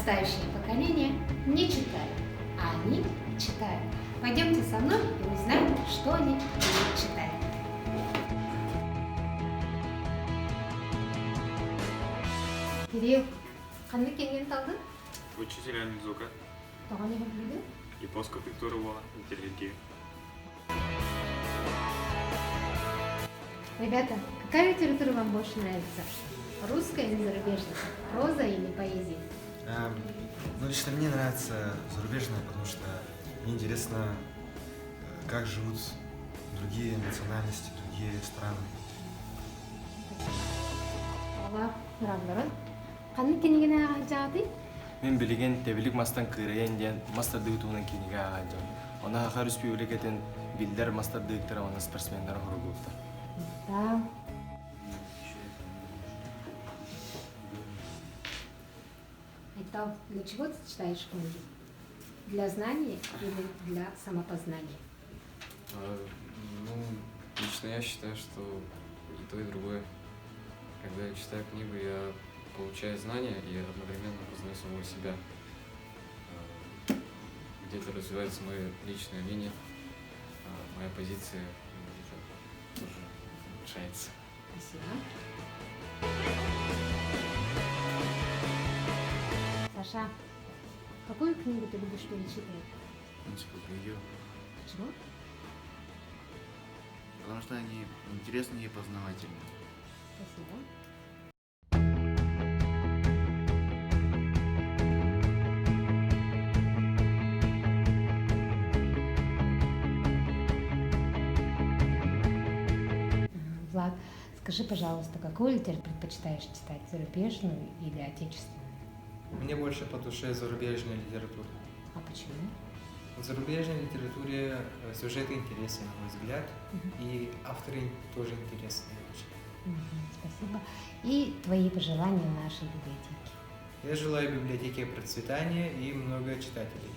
подрастающее поколение не читает, а они читают. Пойдемте со мной и узнаем, что они читают. Кирилл, қандай келген талды? Учитель языка. Тоғаны білді? Японская культура была интеллигент. Ребята, какая литература вам больше нравится? Русская или зарубежная? Проза или поэзия? Ну, лично мне нравится зарубежная, потому что мне интересно, как живут другие национальности, другие страны. Алла, рабларын. Қандай кенегені аға жағы? Мен билеген тебилик мастан кырыйын ден мастер дыгытуунан кийиниге агайдым. Она Хахар Республикатын билдер мастер дыгыктара она спортсмендер хоргулта. Да. Айтал, для чего ты читаешь книги? Для знаний или для самопознания? Ну, лично я считаю, что и то, и другое. Когда я читаю книгу, я получаю знания и одновременно познаю самого себя. Где-то развивается мое личное мнение, моя позиция где-то тоже улучшается. Спасибо. Саша, какую книгу ты любишь перечитывать? Энциклопедию, Почему? потому что они интересные и познавательные. Спасибо. Влад, скажи, пожалуйста, какую литературу предпочитаешь читать, зарубежную или отечественную? Мне больше по душе зарубежная литература. А почему? В зарубежной литературе сюжеты интересны, на мой взгляд, и авторы тоже интересные очень. Спасибо. И твои пожелания нашей библиотеке. Я желаю библиотеке процветания и много читателей.